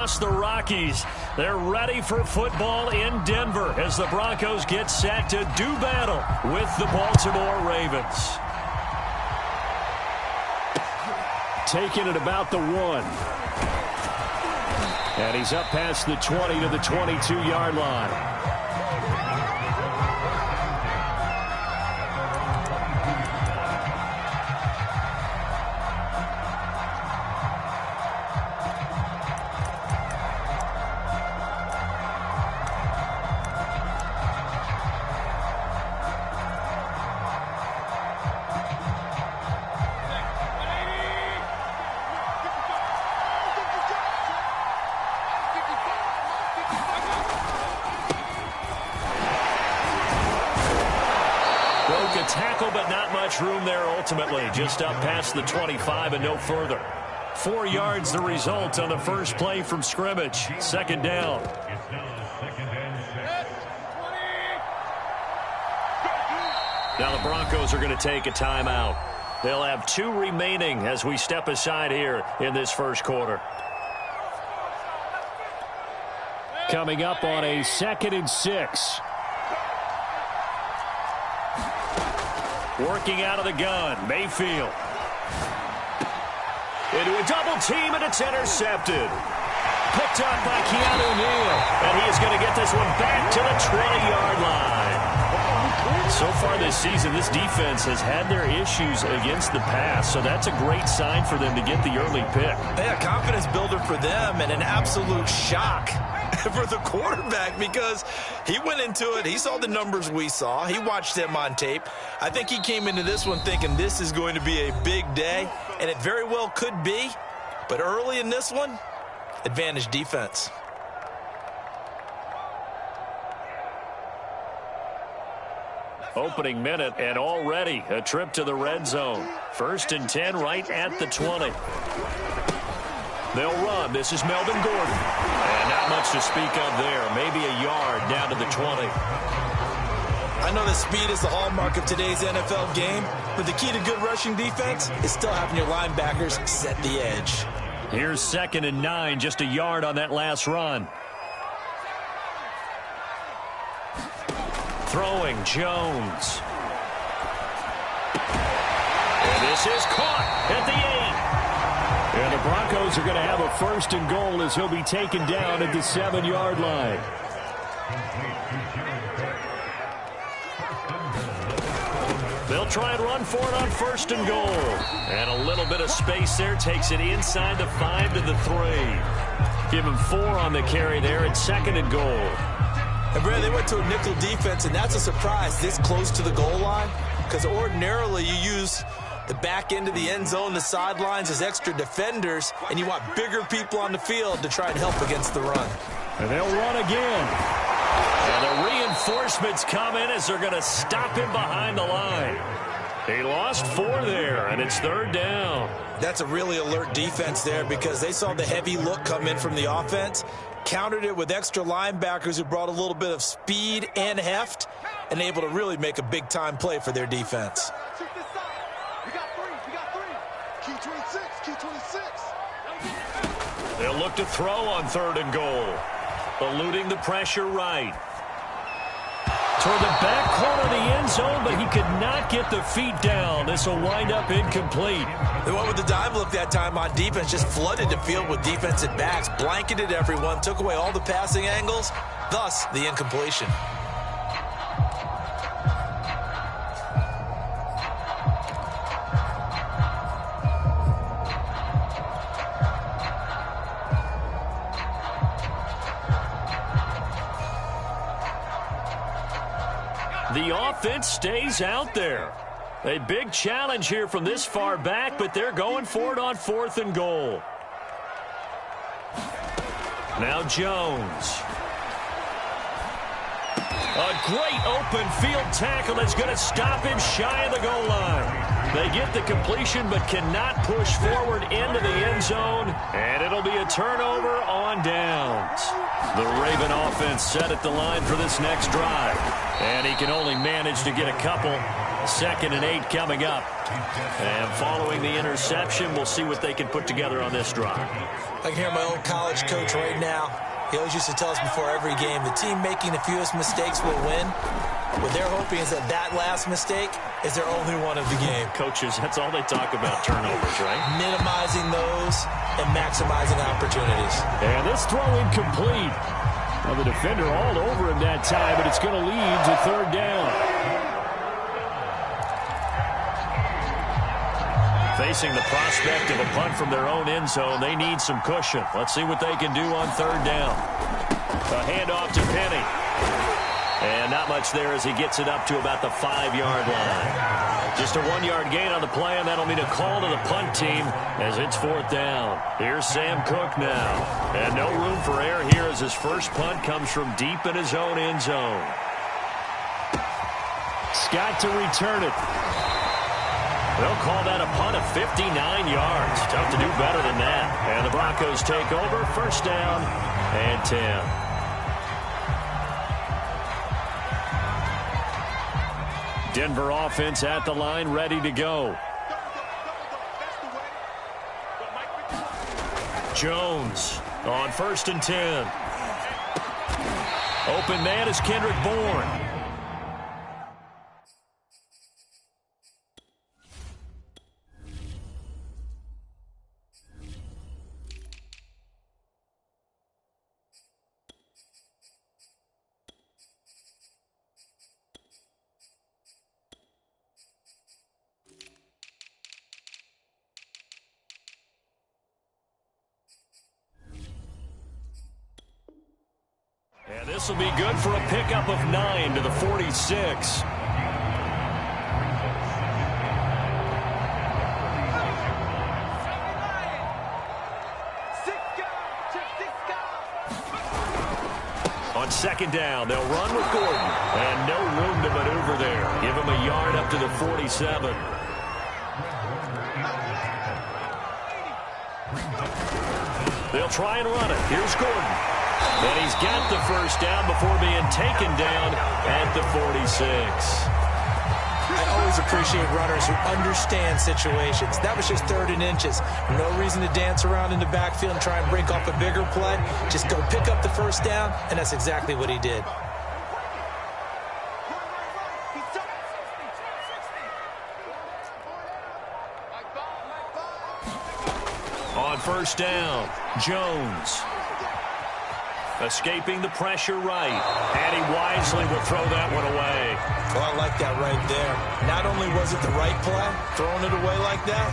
The Rockies, they're ready for football in Denver as the Broncos get set to do battle with the Baltimore Ravens. Taking it about the 1. And he's up past the 20 to the 22-yard line. Tackle, but not much room there ultimately. Just up past the 25 and no further. 4 yards the result on the first play from scrimmage. Second down. Now the Broncos are going to take a timeout. They'll have 2 remaining as we step aside here in this first quarter. Coming up on a 2nd and 6. Working out of the gun, Mayfield. Into a double team, and it's intercepted. Picked up by Keanu Neal, and he is going to get this one back to the 20-yard line. So far this season, this defense has had their issues against the pass, so that's a great sign for them to get the early pick. Yeah, confidence builder for them and an absolute shock for the quarterback because he went into it. He saw the numbers we saw. He watched them on tape. I think he came into this one thinking this is going to be a big day, and it very well could be. But early in this one, advantage defense. Opening minute, and already a trip to the red zone. 1st and 10 right at the 20. They'll run. This is Melvin Gordon. And not much to speak of there. Maybe a yard down to the 20. I know that speed is the hallmark of today's NFL game, but the key to good rushing defense is still having your linebackers set the edge. Here's 2nd and 9, just a yard on that last run. Throwing, Jones. And this is caught at the 8. And the Broncos are going to have a 1st and goal as he'll be taken down at the 7-yard line. They'll try and run for it on 1st and goal. And a little bit of space there takes it inside the 5 to the 3. Give him 4 on the carry there at 2nd and goal. And Brad, they went to a nickel defense, and that's a surprise this close to the goal line because ordinarily you use the back end of the end zone, the sidelines as extra defenders, and you want bigger people on the field to try and help against the run. And they'll run again. And the reinforcements come in as they're going to stop him behind the line. He lost 4 there, and it's 3rd down. That's a really alert defense there because they saw the heavy look come in from the offense, countered it with extra linebackers who brought a little bit of speed and heft, and able to really make a big-time play for their defense. They'll look to throw on 3rd and goal. Eluding the pressure right. Toward the back corner of the end zone, but he could not get the feet down. This will wind up incomplete. They went with the dime look that time on defense, just flooded the field with defensive backs, blanketed everyone, took away all the passing angles, thus the incompletion. The offense stays out there. A big challenge here from this far back, but they're going for it on 4th and goal. Now Jones. A great open field tackle that's going to stop him shy of the goal line. They get the completion but cannot push forward into the end zone, and it'll be a turnover on downs. The Raven offense set at the line for this next drive, and he can only manage to get a couple. 2nd and 8 coming up. And following the interception, we'll see what they can put together on this drive. I can hear my old college coach right now. He always used to tell us before every game, the team making the fewest mistakes will win. What they're hoping is that that last mistake is their only one of the game. Coaches, that's all they talk about, turnovers, right? Minimizing those and maximizing opportunities. And this throw incomplete. Well, the defender all over him that time, but it's going to lead to 3rd down. Facing the prospect of a punt from their own end zone, they need some cushion. Let's see what they can do on 3rd down. A handoff to Penny. And not much there as he gets it up to about the 5-yard line. Just a 1-yard gain on the play, and that'll mean a call to the punt team as it's 4th down. Here's Sam Cook now. And no room for error here as his first punt comes from deep in his own end zone. Scott to return it. They'll call that a punt of 59 yards. Tough to do better than that. And the Broncos take over, 1st down and 10. Denver offense at the line, ready to go. Jones on 1st and 10. Open man is Kendrick Bourne. And this will be good for a pickup of 9 to the 46. On 2nd down, they'll run with Gordon. And no room to maneuver there. Give him a yard up to the 47. They'll try and run it. Here's Gordon. And he's got the 1st down before being taken down at the 46. I always appreciate runners who understand situations. That was just 3rd and inches. No reason to dance around in the backfield and try and break off a bigger play. Just go pick up the 1st down, and that's exactly what he did. On 1st down, Jones. Escaping the pressure right. And he wisely will throw that one away. Well, I like that right there. Not only was it the right play, throwing it away like that,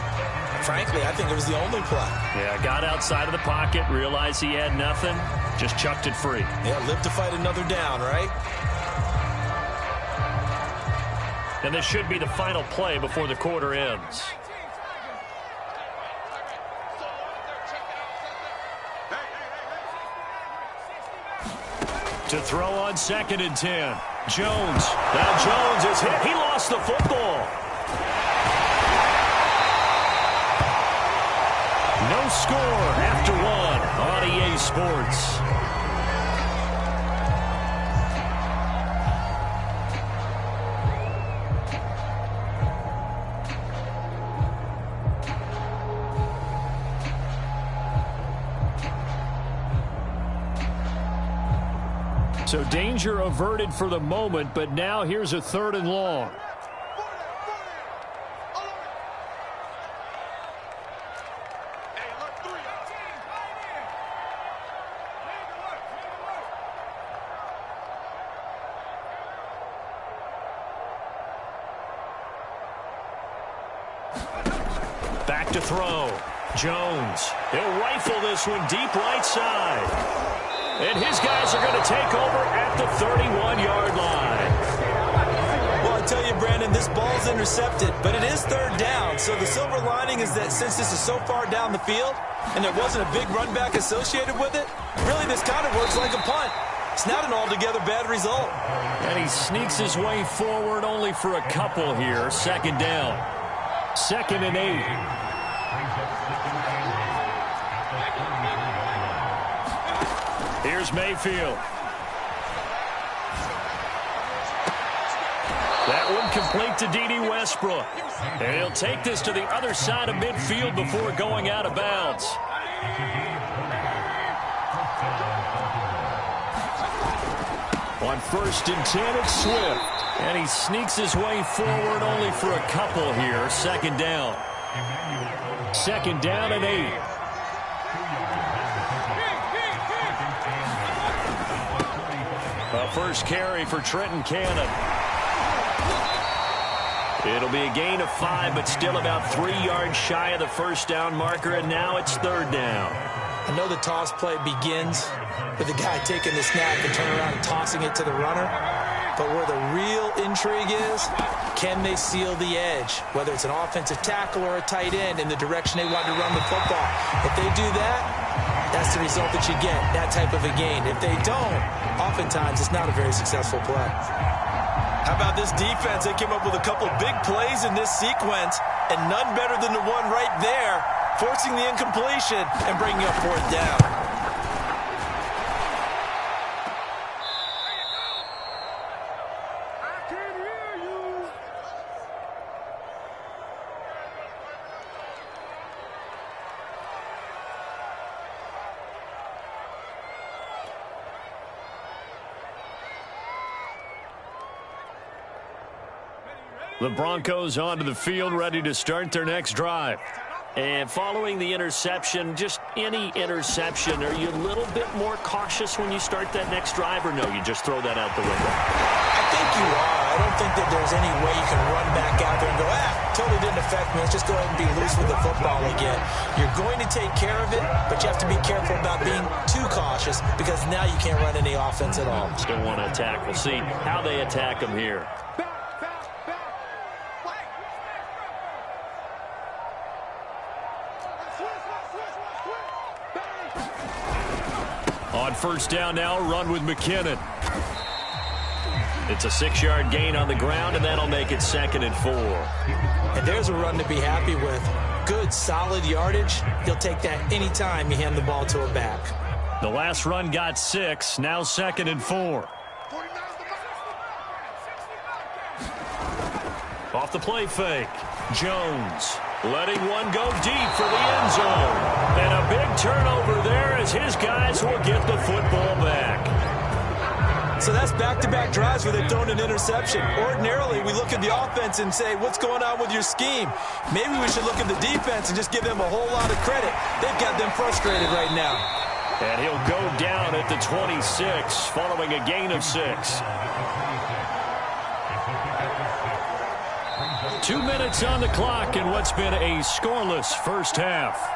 frankly, I think it was the only play. Yeah, got outside of the pocket, realized he had nothing, just chucked it free. Yeah, live to fight another down, right? And this should be the final play before the quarter ends. To throw on 2nd and 10. Jones. Now Jones is hit. He lost the football. No score after 1 on EA Sports. So danger averted for the moment, but now here's a 3rd and long. Back to throw. Jones. He'll rifle this one deep right side. And his guys are going to take over at the 31-yard line. Well, I tell you, Brandon, this ball's intercepted, but it is 3rd down. So the silver lining is that since this is so far down the field and there wasn't a big run back associated with it, really this kind of works like a punt. It's not an altogether bad result. And he sneaks his way forward only for a couple here. 2nd down. 2nd and 8. Here's Mayfield. That one complete to D.D. Westbrook. And he'll take this to the other side of midfield before going out of bounds. On 1st and 10, it's Swift. And he sneaks his way forward only for a couple here. 2nd down. 2nd down and 8. A first carry for Trenton Cannon. It'll be a gain of 5, but still about 3 yards shy of the first down marker, and now it's 3rd down. I know the toss play begins with the guy taking the snap and turning around and tossing it to the runner. But where the real intrigue is, can they seal the edge, whether it's an offensive tackle or a tight end, in the direction they want to run the football? If they do that, that's the result that you get, that type of a gain. If they don't, oftentimes it's not a very successful play. How about this defense? They came up with a couple big plays in this sequence, and none better than the one right there, forcing the incompletion and bringing up 4th down. The Broncos onto the field, ready to start their next drive. And following the interception, just any interception, are you a little bit more cautious when you start that next drive, or no, you just throw that out the window? I think you are. I don't think that there's any way you can run back out there and go, totally didn't affect me. Let's just go ahead and be loose with the football again. You're going to take care of it, but you have to be careful about being too cautious, because now you can't run any offense at all. Still want to attack. We'll see how they attack them here. On 1st down now, run with McKinnon. It's a 6-yard gain on the ground, and that'll make it 2nd and 4. And there's a run to be happy with. Good, solid yardage. He'll take that any time you hand the ball to a back. The last run got 6, now 2nd and 4. Off the play fake, Jones letting one go deep for the end zone. And a big turnover there as his guys will get the football back. So that's back-to-back drives where they've thrown an interception. Ordinarily, we look at the offense and say, what's going on with your scheme? Maybe we should look at the defense and just give them a whole lot of credit. They've got them frustrated right now. And he'll go down at the 26 following a gain of 6. 2 minutes on the clock in what's been a scoreless first half.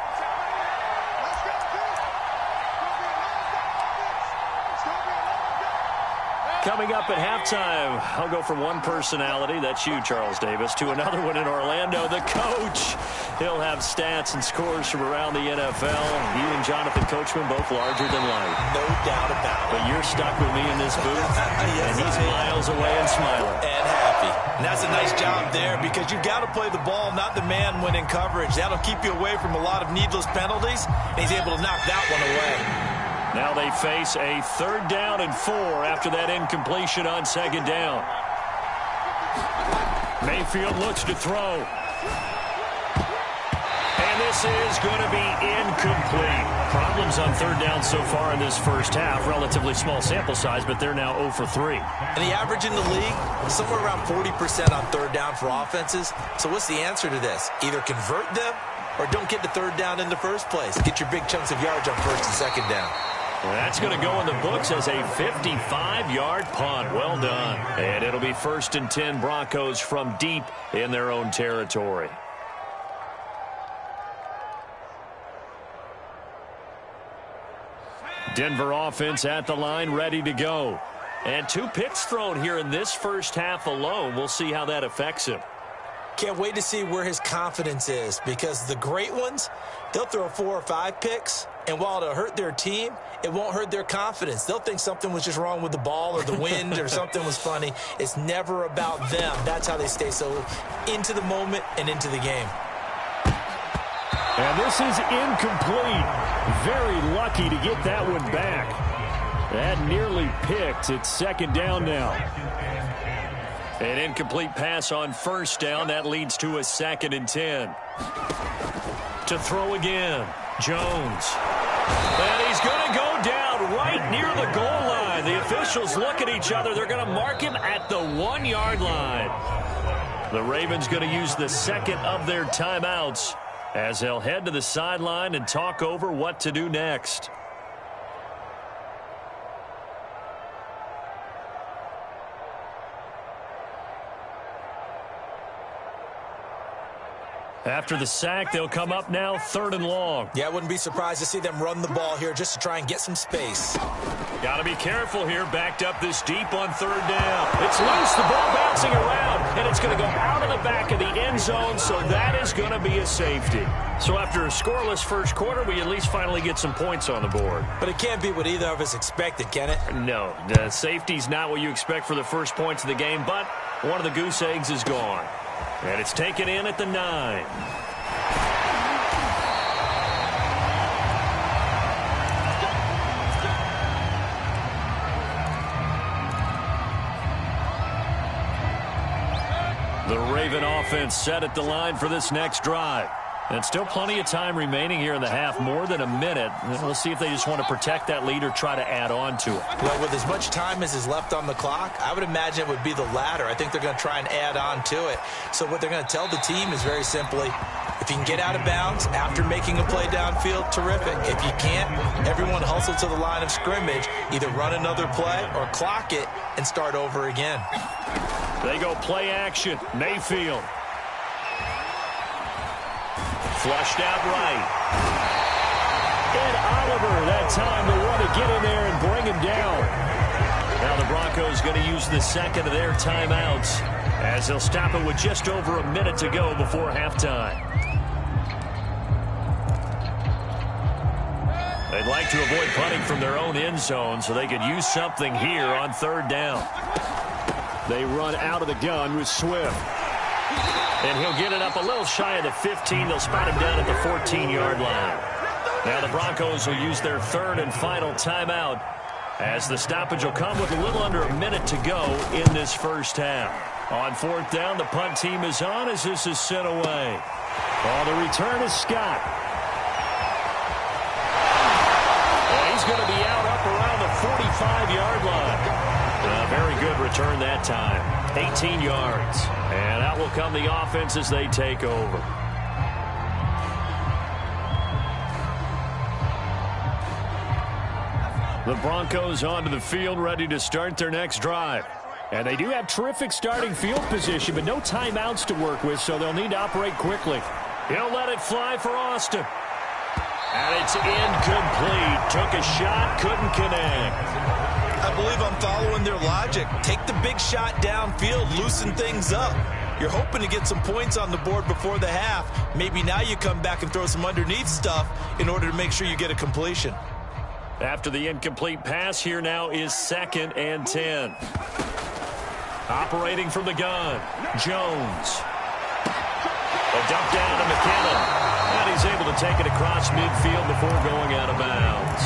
Coming up at halftime, I'll go from one personality, that's you, Charles Davis, to another one in Orlando, the coach. He'll have stats and scores from around the NFL. You and Jonathan Coachman both larger than life. No doubt about it. But you're stuck with me in this booth, yes, and he's miles away and smiling. And happy. And that's a nice job there, because you've got to play the ball, not the man when in coverage. That'll keep you away from a lot of needless penalties, and he's able to knock that one away. Now they face a 3rd down and 4 after that incompletion on 2nd down. Mayfield looks to throw. And this is going to be incomplete. Problems on 3rd down so far in this first half. Relatively small sample size, but they're now 0 for 3. And the average in the league, somewhere around 40% on 3rd down for offenses. So what's the answer to this? Either convert them or don't get the 3rd down in the first place. Get your big chunks of yards on 1st and 2nd down. Well, that's going to go in the books as a 55-yard punt. Well done. And it'll be 1st and 10 Broncos from deep in their own territory. Denver offense at the line, ready to go. And 2 picks thrown here in this first half alone. We'll see how that affects him. Can't wait to see where his confidence is, because the great ones, they'll throw 4 or 5 picks, and while it'll hurt their team, it won't hurt their confidence. They'll think something was just wrong with the ball or the wind or something was funny. It's never about them. That's how they stay so into the moment and into the game. And this is incomplete. Very lucky to get that one back. That nearly picked. It's 2nd down now. An incomplete pass on first down. That leads to a 2nd and 10. To throw again, Jones. And he's going to go down right near the goal line. The officials look at each other. They're going to mark him at the 1-yard line. The Ravens going to use the second of their timeouts as they'll head to the sideline and talk over what to do next. After the sack, they'll come up now 3rd and long. Yeah, I wouldn't be surprised to see them run the ball here just to try and get some space. Got to be careful here, backed up this deep on 3rd down. It's loose, the ball bouncing around, and it's going to go out of the back of the end zone, so that is going to be a safety. So after a scoreless first quarter, we at least finally get some points on the board. But it can't be what either of us expected, can it? No, the safety's not what you expect for the first points of the game, but one of the goose eggs is gone. And it's taken in at the 9. The Raven offense set at the line for this next drive. And still plenty of time remaining here in the half, more than a minute. We'll see if they just want to protect that lead or try to add on to it. Well, with as much time as is left on the clock, I would imagine it would be the latter. I think they're going to try and add on to it. So what they're going to tell the team is very simply, if you can get out of bounds after making a play downfield, terrific. If you can't, everyone hustle to the line of scrimmage, either run another play or clock it and start over again. They go play action. Mayfield. Flushed out right. And Oliver, that time to want to get in there and bring him down. Now the Broncos going to use the second of their timeouts as they'll stop it with just over a minute to go before halftime. They'd like to avoid punting from their own end zone so they could use something here on 3rd down. They run out of the gun with Swift. And he'll get it up a little shy of the 15. They'll spot him down at the 14-yard line. Now the Broncos will use their 3rd and final timeout as the stoppage will come with a little under a minute to go in this first half. On 4th down, the punt team is on as this is sent away. Oh, the return is Scott. And he's going to be out up around the 45-yard line. A very good return that time. 18 yards. And out will come the offense as they take over. The Broncos onto the field, ready to start their next drive. And they do have terrific starting field position, but no timeouts to work with, so they'll need to operate quickly. He'll let it fly for Austin. And it's incomplete. Took a shot, couldn't connect. I believe I'm following their logic. Take the big shot downfield, loosen things up. You're hoping to get some points on the board before the half. Maybe now you come back and throw some underneath stuff in order to make sure you get a completion. After the incomplete pass, here now is 2nd and 10. Operating from the gun, Jones. A dump down to McKinnon. And he's able to take it across midfield before going out of bounds.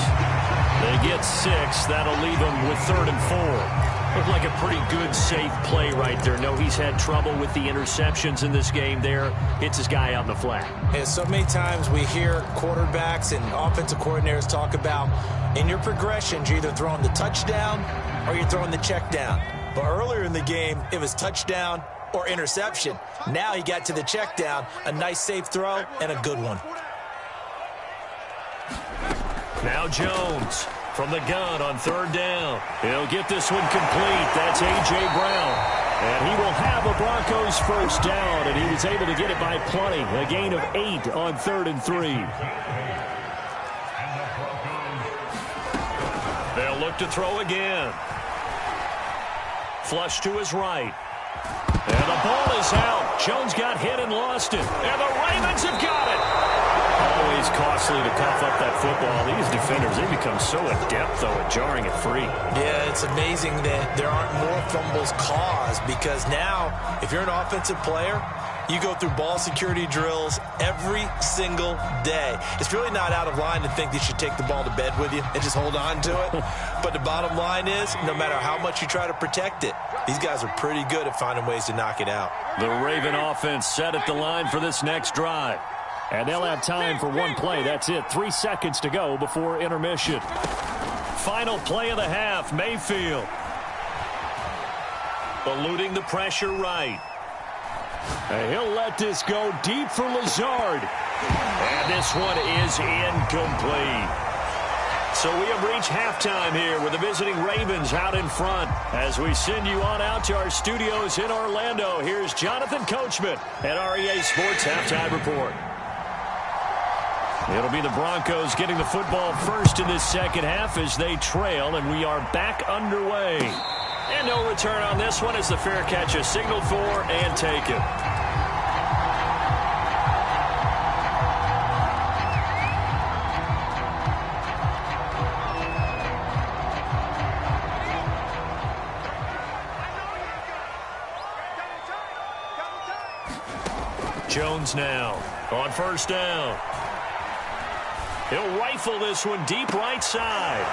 They get 6. That'll leave them with 3rd and 4. Looked like a pretty good, safe play right there. No, he's had trouble with the interceptions in this game there. Hits his guy out in the flat. And so many times we hear quarterbacks and offensive coordinators talk about, in your progressions, you're either throwing the touchdown or you're throwing the check down. But earlier in the game, it was touchdown or interception. Now he got to the check down, a nice safe throw, and a good one. Now Jones from the gun on 3rd down. He'll get this one complete. That's A.J. Brown. And he will have a Broncos first down, and he was able to get it by plenty. A gain of 8 on 3rd and 3. They'll look to throw again. Flush to his right. And the ball is out. Jones got hit and lost it. And the Ravens have got it. Always costly to cough up that football. These defenders, they become so adept, though, at jarring it free. Yeah, it's amazing that there aren't more fumbles caused because now, if you're an offensive player, You go through ball security drills every single day. It's really not out of line to think you should take the ball to bed with you and just hold on to it. But the bottom line is, no matter how much you try to protect it, these guys are pretty good at finding ways to knock it out. The Raven offense set at the line for this next drive. And they'll have time for one play. That's it. 3 seconds to go before intermission. Final play of the half, Mayfield. Eluding the pressure right. And he'll let this go deep for Lazard. And this one is incomplete. So we have reached halftime here with the visiting Ravens out in front. As we send you on out to our studios in Orlando, here's Jonathan Coachman at REA Sports Halftime Report. It'll be the Broncos getting the football first in this second half as they trail, and we are back underway. And no return on this one as the fair catch is signaled for and taken. Jones now on first down. He'll rifle this one deep right side.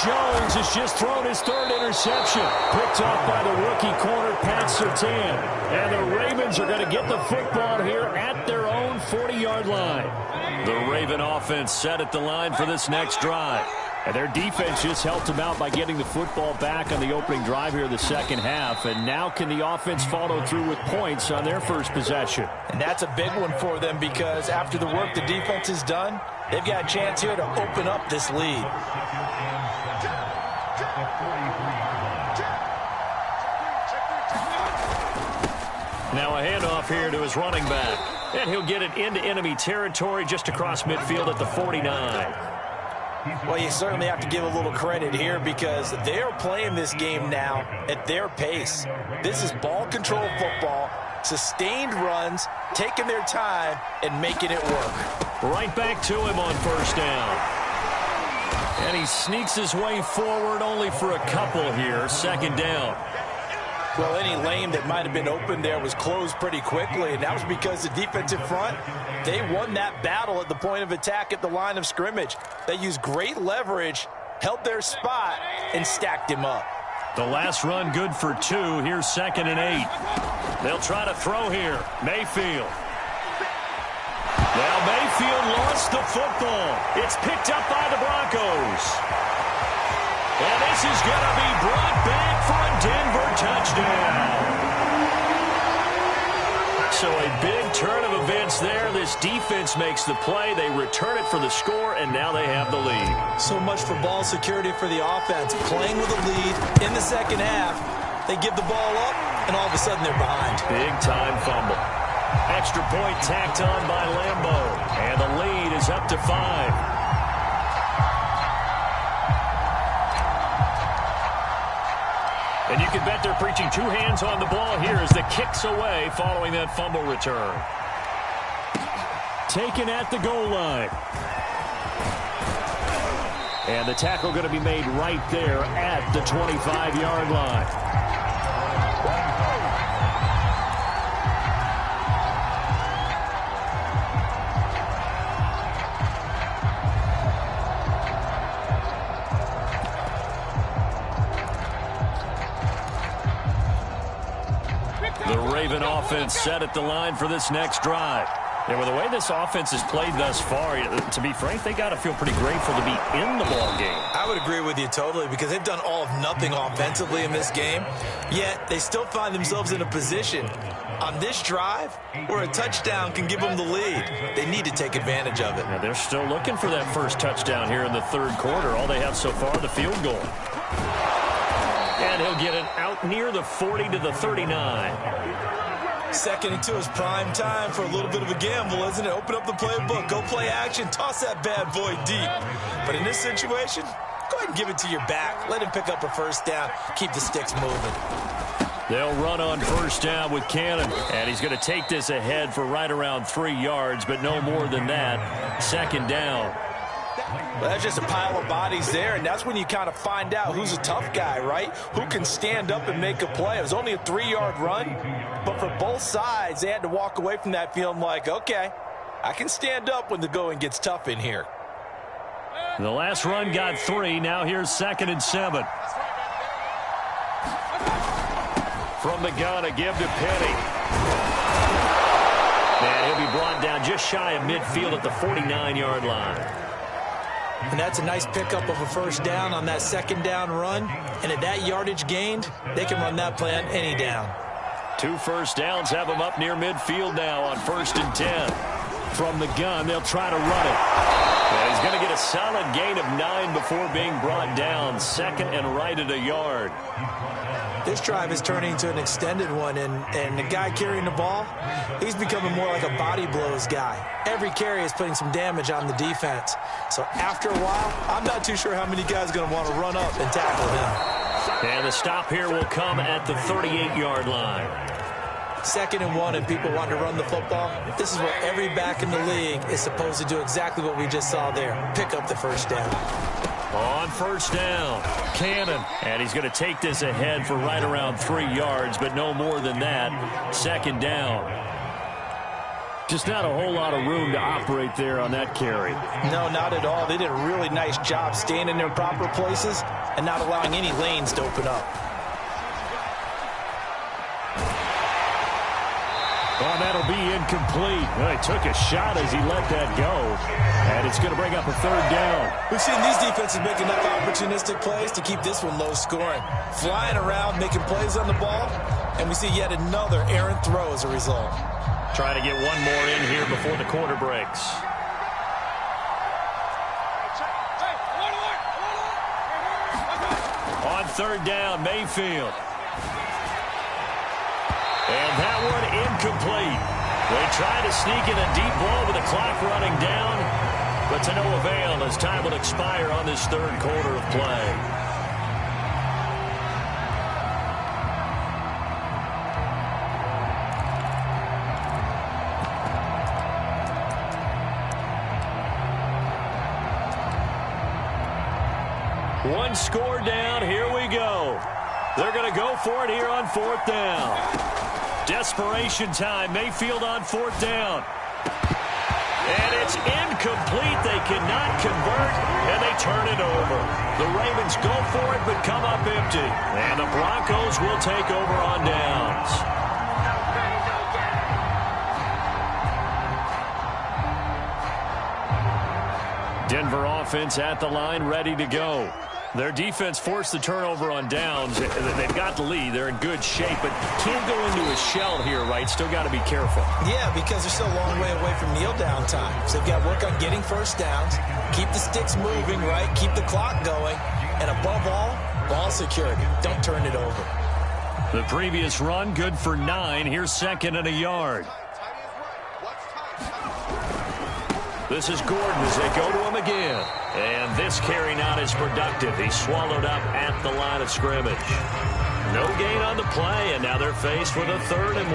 Jones has just thrown his third interception. Picked off by the rookie corner, Pat Surtain. And the Ravens are going to get the football here at their own 40-yard line. The Raven offense set at the line for this next drive. And their defense just helped them out by getting the football back on the opening drive here in the second half. And now can the offense follow through with points on their first possession? And that's a big one for them because after the work the defense has done, they've got a chance here to open up this lead. Now a handoff here to his running back. And he'll get it into enemy territory just across midfield at the 49. Well, you certainly have to give a little credit here because they're playing this game now at their pace. This is ball control football, sustained runs, taking their time, and making it work. Right back to him on first down. And he sneaks his way forward only for a couple here, second down. Well, any lane that might have been open there was closed pretty quickly, and that was because the defensive front, they won that battle at the point of attack at the line of scrimmage. They used great leverage, held their spot, and stacked him up. The last run good for 2. Here's 2nd and 8. They'll try to throw here. Mayfield. Now Mayfield lost the football. It's picked up by the Broncos. And this is going to be brought back for a Denver touchdown. So a big turn of events there. This defense makes the play. They return it for the score, and now they have the lead. So much for ball security for the offense. Playing with a lead in the second half. They give the ball up, and all of a sudden they're behind. Big-time fumble. Extra point tacked on by Lambeau. And the lead is up to 5. And you can bet they're preaching 2 hands on the ball here as the kick's away following that fumble return. Taken at the goal line. And the tackle going to be made right there at the 25-yard line. The Raven offense set at the line for this next drive. And with the way this offense has played thus far, to be frank, they got to feel pretty grateful to be in the ball game. I would agree with you totally because they've done all of nothing offensively in this game, yet they still find themselves in a position on this drive where a touchdown can give them the lead. They need to take advantage of it. Now they're still looking for that first touchdown here in the third quarter. All they have so far, the field goal. And he'll get it out near the 40 to the 39. 2nd and 2 is prime time for a little bit of a gamble, isn't it? Open up the playbook, go play action, toss that bad boy deep. But in this situation, go ahead and give it to your back. Let him pick up a first down. Keep the sticks moving. They'll run on first down with Cannon. And he's going to take this ahead for right around 3 yards, but no more than that. 2nd down. Well, that's just a pile of bodies there, and that's when you kind of find out who's a tough guy, right? Who can stand up and make a play. It was only a 3-yard run, but for both sides, they had to walk away from that feeling like, okay, I can stand up when the going gets tough in here. The last run got 3. Now here's 2nd and 7. From the gun, a give to Penny. And he'll be brought down just shy of midfield at the 49-yard line. And that's a nice pickup of a first down on that 2nd down run. And at that yardage gained, they can run that play on any down. 2 first downs have them up near midfield now on 1st and 10. From the gun, they'll try to run it. And he's going to get a solid gain of 9 before being brought down. 2nd and right at a yard. This drive is turning into an extended one, and the guy carrying the ball, he's becoming more like a body blows guy. Every carry is putting some damage on the defense. So after a while, I'm not too sure how many guys are going to want to run up and tackle him. And the stop here will come at the 38-yard line. 2nd and 1, and people want to run the football. This is where every back in the league is supposed to do exactly what we just saw there. Pick up the first down. On 1st down, Cannon. And he's going to take this ahead for right around 3 yards, but no more than that. 2nd down. Just not a whole lot of room to operate there on that carry. No, not at all. They did a really nice job staying in their proper places and not allowing any lanes to open up. Oh, that'll be incomplete. Well, he took a shot as he let that go. And it's going to bring up a 3rd down. We've seen these defenses make enough opportunistic plays to keep this one low scoring. Flying around, making plays on the ball, and we see yet another errant throw as a result. Trying to get one more in here before the quarter breaks. On 3rd down, Mayfield. And that one incomplete. They try to sneak in a deep ball with the clock running down, but to no avail as time will expire on this 3rd quarter of play. One score down. Here we go. They're going to go for it here on 4th down. Desperation time. Mayfield on 4th down. And it's incomplete. They cannot convert, and they turn it over. The Ravens go for it, but come up empty. And the Broncos will take over on downs. Denver offense at the line, ready to go. Their defense forced the turnover on downs. They've got the lead. They're in good shape, but can't go into a shell here, right? Still got to be careful. Yeah, because they're still a long way away from kneel down time. So they've got to work on getting first downs, keep the sticks moving, right? Keep the clock going. And above all, ball security. Don't turn it over. The previous run, good for 9. Here's 2nd and a yard. This is Gordon as they go to him again. And this carry not as productive. He's swallowed up at the line of scrimmage. No gain on the play, and now they're faced with a 3rd and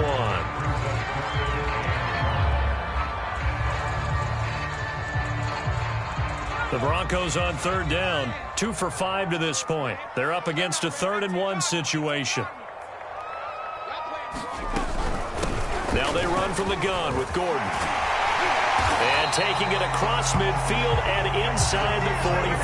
1. The Broncos on 3rd down. 2 for 5 to this point. They're up against a 3rd and 1 situation. Now they run from the gun with Gordon. And taking it across midfield and inside the 45.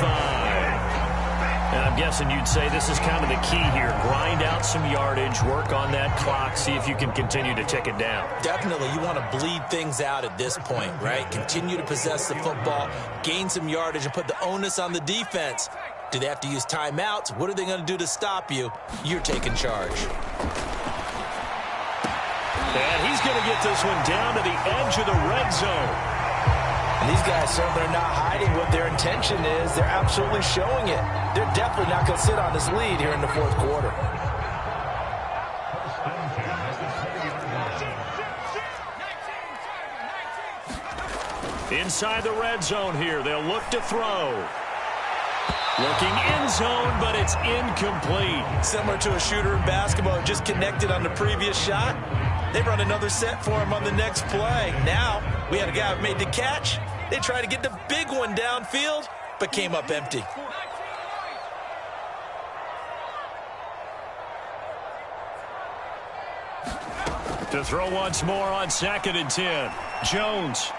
And I'm guessing you'd say this is kind of the key here. Grind out some yardage, work on that clock, see if you can continue to tick it down. Definitely. You want to bleed things out at this point, right? Continue to possess the football, gain some yardage, and put the onus on the defense. Do they have to use timeouts? What are they going to do to stop you? You're taking charge. And he's going to get this one down to the edge of the red zone. And these guys certainly are not hiding what their intention is. They're absolutely showing it. They're definitely not going to sit on this lead here in the 4th quarter. Inside the red zone here. They'll look to throw. Looking end zone, but it's incomplete. Similar to a shooter in basketball, just connected on the previous shot. They run another set for him on the next play. Now, we had a guy who made the catch. They try to get the big one downfield, but came up empty. To throw once more on 2nd and 10. Jones.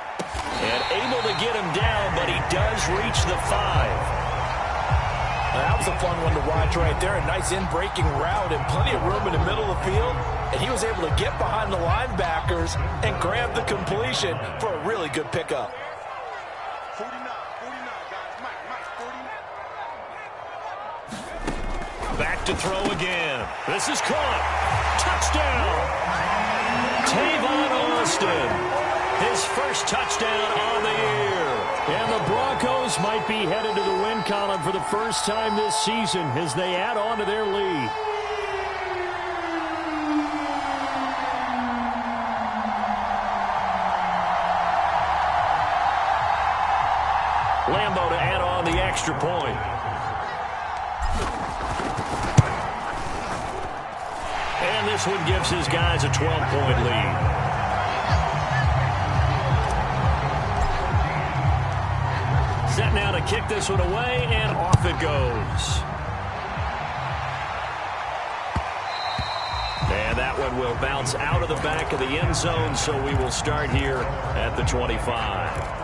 And able to get him down, but he does reach the 5. That was a fun one to watch right there. A nice in-breaking route and plenty of room in the middle of the field. And he was able to get behind the linebackers and grab the completion for a really good pickup. 49, guys. Mike, 49. Back to throw again. This is caught. Touchdown. Tavon Austin. His first touchdown on the year. And the Broncos might be headed to the win column for the first time this season as they add on to their lead. Lambo to add on the extra point. And this one gives his guys a 12-point lead. Set now to kick this one away, and off it goes. And that one will bounce out of the back of the end zone, so we will start here at the 25.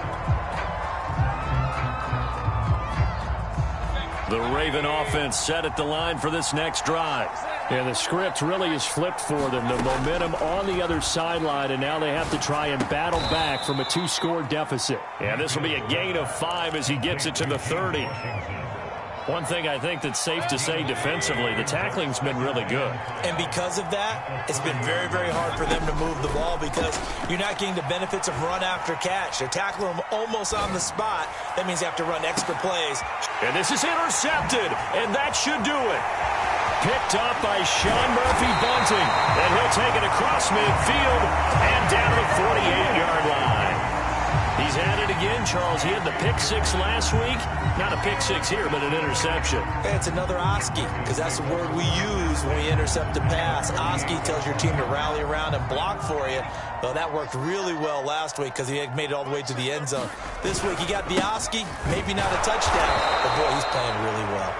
The Raven offense set at the line for this next drive. And the script really is flipped for them. The momentum on the other sideline, and now they have to try and battle back from a 2-score deficit. And this will be a gain of 5 as he gets it to the 30. One thing I think that's safe to say defensively, the tackling's been really good. And because of that, it's been very, very hard for them to move the ball because you're not getting the benefits of run after catch. They're tackling them almost on the spot. That means you have to run extra plays. And this is intercepted, and that should do it. Picked up by Sean Murphy-Bunting, and he'll take it across midfield and down to the 48-yard line. He's had it again, Charles. He had the pick 6 last week. Not a pick 6 here, but an interception. Hey, it's another Oski, because that's the word we use when we intercept a pass. Oski tells your team to rally around and block for you. Well, that worked really well last week because he had made it all the way to the end zone. This week, he got the Oski, maybe not a touchdown, but boy, he's playing really well.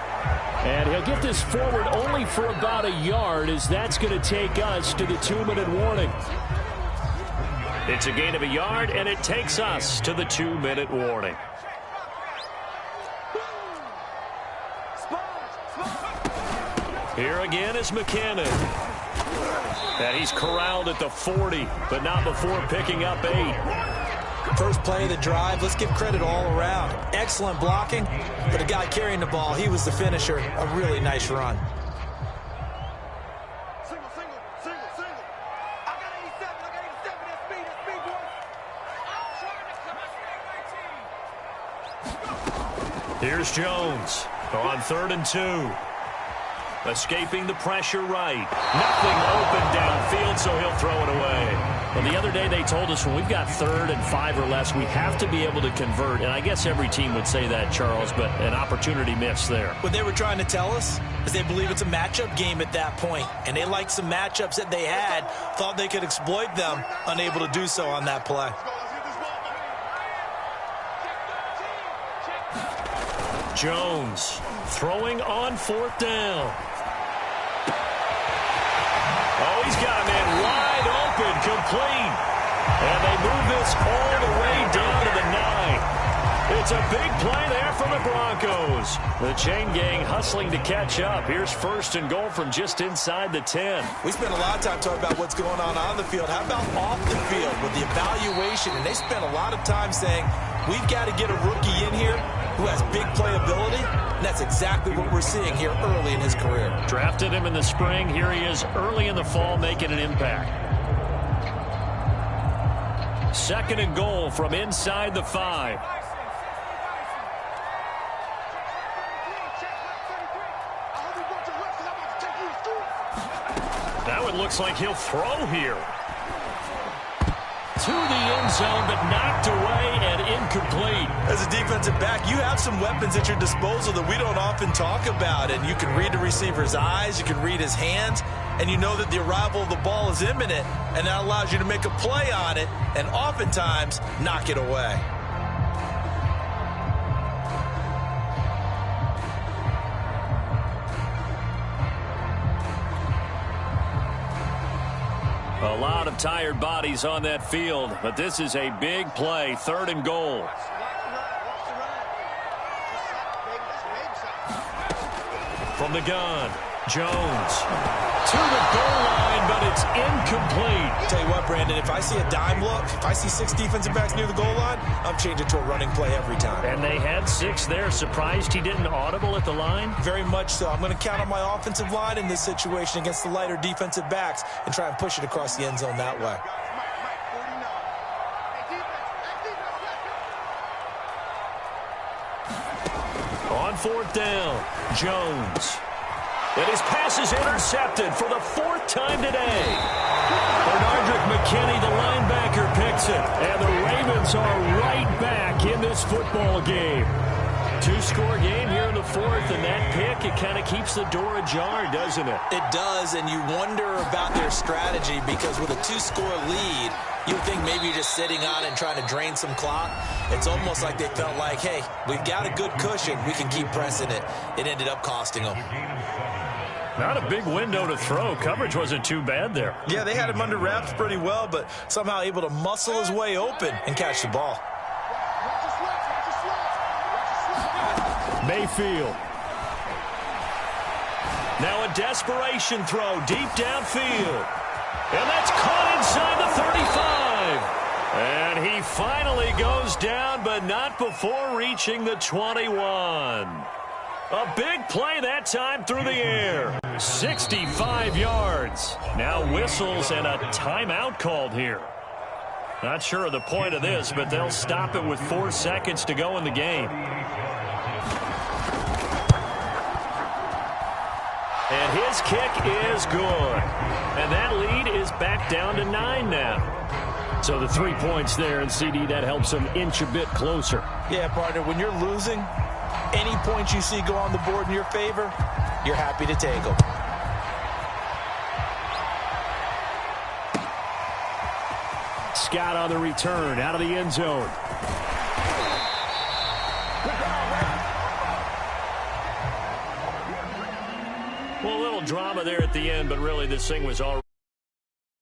And he'll get this forward only for about a yard, as that's going to take us to the 2-minute warning. It's a gain of a yard, and it takes us to the 2-minute warning. Here again is McKinnon. And he's corralled at the 40, but not before picking up 8. First play of the drive, let's give credit all around. Excellent blocking, but the guy carrying the ball, he was the finisher. A really nice run. Here's Jones on 3rd and 2. Escaping the pressure right. Nothing open downfield, so he'll throw it away. Well, the other day they told us when we've got 3rd and 5 or less, we have to be able to convert. And I guess every team would say that, Charles, but an opportunity missed there. What they were trying to tell us is they believe it's a matchup game at that point. And they liked some matchups that they had, thought they could exploit them, unable to do so on that play. Jones throwing on 4th down. Oh, he's got a man wide open, complete. And they move this all the way down to the 9. It's a big play there for the Broncos. The chain gang hustling to catch up. Here's 1st and goal from just inside the 10. We spent a lot of time talking about what's going on the field. How about off the field with the evaluation? And they spent a lot of time saying, we've got to get a rookie in here who has big playability, and that's exactly what we're seeing here early in his career. Drafted him in the spring. Here he is early in the fall making an impact. 2nd and goal from inside the 5. That one looks like he'll throw here. To the end zone, but knocked away and incomplete. As a defensive back, you have some weapons at your disposal that we don't often talk about. And you can read the receiver's eyes, you can read his hands, and you know that the arrival of the ball is imminent, and that allows you to make a play on it and oftentimes knock it away. A lot of tired bodies on that field, but this is a big play, 3rd and goal. From the gun, Jones to the goal line, but it's incomplete. Tell you what, Brandon, if I see a dime look, if I see 6 defensive backs near the goal line, I'm changing to a running play every time. And they had 6 there. Surprised he didn't audible at the line? Very much so. I'm going to count on my offensive line in this situation against the lighter defensive backs and try and push it across the end zone that way. On 4th down, Jones. And his pass is intercepted for the 4th time today. Bernardrick McKinney, the linebacker, picks it. And the Ravens are right back in this football game. 2-score game here in the 4th, and that pick, it kind of keeps the door ajar, doesn't it? It does, and you wonder about their strategy because with a 2-score lead, you would think maybe you're just sitting on it and trying to drain some clock. It's almost like they felt like, hey, we've got a good cushion. We can keep pressing it. It ended up costing them. Not a big window to throw. Coverage wasn't too bad there. Yeah, they had him under wraps pretty well, but somehow able to muscle his way open and catch the ball. Mayfield. Now a desperation throw deep downfield. And that's caught inside the 35. And he finally goes down, but not before reaching the 21. A big play that time through the air. 65 yards. Now whistles and a timeout called here. Not sure of the point of this, but they'll stop it with 4 seconds to go in the game. And his kick is good. And that lead is back down to 9 now. So the 3 points there, and CD, that helps him inch a bit closer. Yeah, partner, when you're losing, any points you see go on the board in your favor, you're happy to take them. Scott on the return, out of the end zone. Well, a little drama there at the end, but really this thing was all